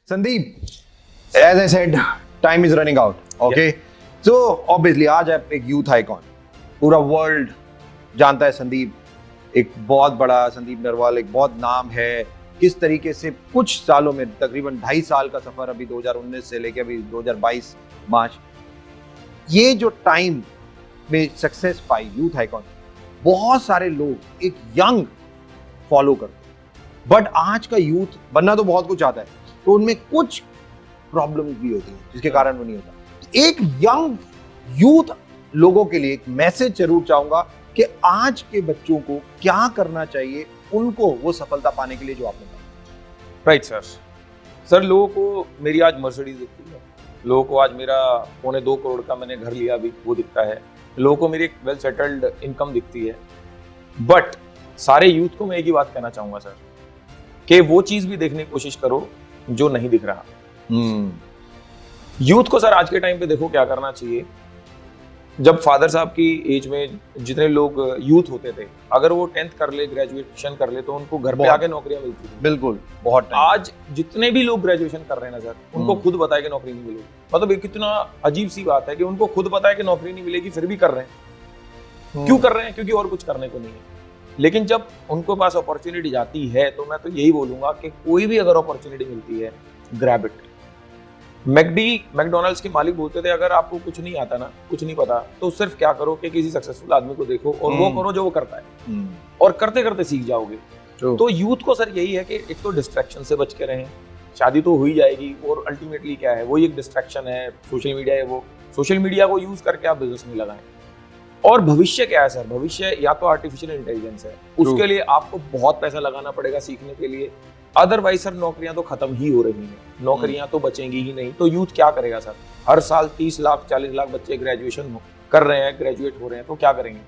Sandeep, as I said, time is running out. Okay, so obviously आज आप एक youth icon, पूरा world जानता है संदीप, एक बहुत बड़ा संदीप नरवाल, एक बहुत नाम है। किस तरीके से कुछ सालों में, तकरीबन 2.5 साल का सफर, अभी 2019 से लेके अभी 2022 मार्च, ये जो टाइम में सक्सेस पाई यूथ आइकॉन, बहुत सारे लोग एक यंग फॉलो करते हैं। बट आज का यूथ बनना तो बहुत कुछ आता है, तो उनमें कुछ प्रॉब्लम भी होती है जिसके कारण वो नहीं होता। एक यंग यूथ लोगों के लिए एक मैसेज जरूर चाहूंगा कि आज के बच्चों को क्या करना चाहिए उनको वो सफलता पाने के लिए, जो आपने कहा। राइट सर, लोगों को मेरी आज मर्सिडीज दिखती है, लोगों को आज मेरा 2.25 करोड़ का मैंने घर लिया अभी वो दिखता है, लोगों को मेरी एक वेल सेटल्ड इनकम दिखती है। बट सारे यूथ को मैं एक ही बात कहना चाहूंगा सर, कि वो चीज भी देखने की कोशिश करो जो नहीं दिख रहा। यूथ को सर आज के टाइम पे देखो क्या करना चाहिए। जब फादर साहब की एज में जितने लोग यूथ होते थे, अगर वो 10th कर ले, ग्रेजुएशन कर ले, तो उनको घर पे आके नौकरियां मिलती थी। बिल्कुल, बहुत टाइम। आज जितने भी लोग ग्रेजुएशन कर रहे हैं ना सर, उनको खुद पता है कि नौकरी नहीं मिलेगी। मतलब ये कितना अजीब सी बात है कि उनको खुद पता है कि नौकरी नहीं मिलेगी, फिर भी कर रहे हैं। क्यों कर रहे हैं? क्योंकि और कुछ करने को नहीं है। लेकिन जब उनको पास अपॉर्चुनिटी जाती है, तो मैं तो यही बोलूंगा कि कोई भी अगर अपॉर्चुनिटी मिलती है, ग्रैब इट। मैकडोनल्ड्स के मालिक बोलते थे, अगर आपको कुछ नहीं आता ना, कुछ नहीं पता, तो सिर्फ क्या करो कि किसी सक्सेसफुल आदमी को देखो और वो करो जो वो करता है, और करते करते सीख जाओगे। तो यूथ को सर यही है कि एक तो डिस्ट्रैक्शन से बच के रहें। शादी तो हो ही जाएगी, और अल्टीमेटली क्या है, वो एक डिस्ट्रैक्शन है, सोशल मीडिया है। वो सोशल मीडिया को यूज करके आप बिजनेस में लगाएं। और भविष्य क्या है सर? भविष्य या तो आर्टिफिशियल इंटेलिजेंस है, उसके लिए आपको बहुत पैसा लगाना पड़ेगा सीखने के लिए। अदरवाइज सर नौकरियां तो खत्म ही हो रही हैं, नौकरियां तो बचेंगी ही नहीं। तो यूथ क्या करेगा सर? हर साल 30 लाख 40 लाख बच्चे ग्रेजुएशन कर रहे हैं, ग्रेजुएट हो रहे हैं, तो क्या करेंगे?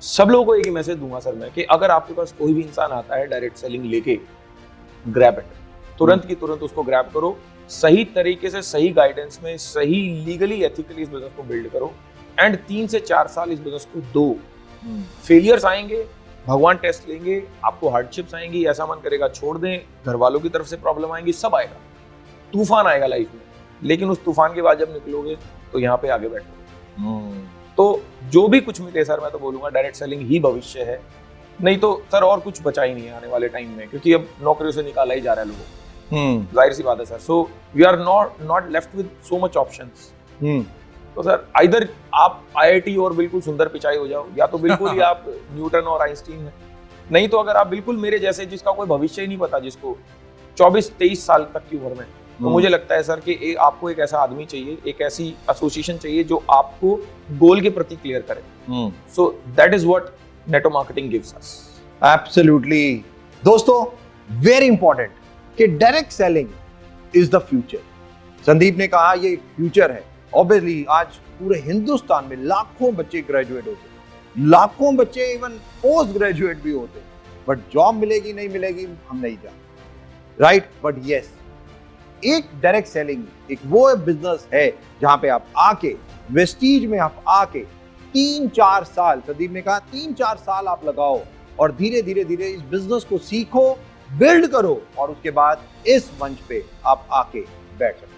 सब लोगों को एक ही मैसेज दूंगा सर मैं, कि अगर आपके पास कोई भी इंसान आता है डायरेक्ट सेलिंग लेके, ग्रैब इट। तुरंत की तुरंत उसको ग्रैब करो, सही तरीके से, सही गाइडेंस में, सही लीगली एथिकली इस बिजनेस को बिल्ड करो, एंड 3 से 4 साल इस बिजनेस को दो। फेलियर्स आएंगे, भगवान टेस्ट लेंगे, आपको हार्डशिप्स आएंगी, ऐसा मन करेगा छोड़ दें, घर वालों की तरफ से प्रॉब्लम आएंगी, सब आएगा, तूफान आएगा लाइफ में। लेकिन उस तूफान के बाद जब निकलोगे तो यहाँ पे आगे बैठो। तो जो भी कुछ मिले सर, मैं तो बोलूंगा डायरेक्ट सेलिंग ही भविष्य है। नहीं तो सर और कुछ बचा ही नहीं है आने वाले टाइम में, क्योंकि अब नौकरियों से निकाला ही जा रहा है लोगों को। जाहिर सी बात है sir. So we are not left with so much options. तो सर आइदर आप IIT और बिल्कुल सुंदर पिचाई हो जाओ, या तो बिल्कुल ही आप न्यूटन और आइंस्टीन है। नहीं तो अगर आप बिल्कुल मेरे जैसे, जिसका कोई भविष्य ही नहीं पता, जिसको 24-23 साल तक की उम्र में, तो मुझे लगता है सर कि आपको एक ऐसा आदमी चाहिए, एक ऐसी एसोसिएशन चाहिए जो आपको गोल के प्रति क्लियर करे। So that is what network marketing gives us. Absolutely दोस्तों, वेरी इंपॉर्टेंट कि direct selling is the future. Sandeep ने कहा ये फ्यूचर है। ऑब्वियसली आज पूरे हिंदुस्तान में लाखों बच्चे ग्रेजुएट होते हैं, लाखों बच्चे इवन पोस्ट ग्रेजुएट भी होते हैं, बट जॉब मिलेगी नहीं मिलेगी हम नहीं जानते, राइट? बट यस, एक डायरेक्ट सेलिंग एक वो बिजनेस है जहां पे आप आके, वेस्टीज में आप आके 3-4 साल, संदीप ने कहा 3-4 साल आप लगाओ, और धीरे धीरे धीरे इस बिजनेस को सीखो, बिल्ड करो, और उसके बाद इस मंच पे आप आके बैठ सकते।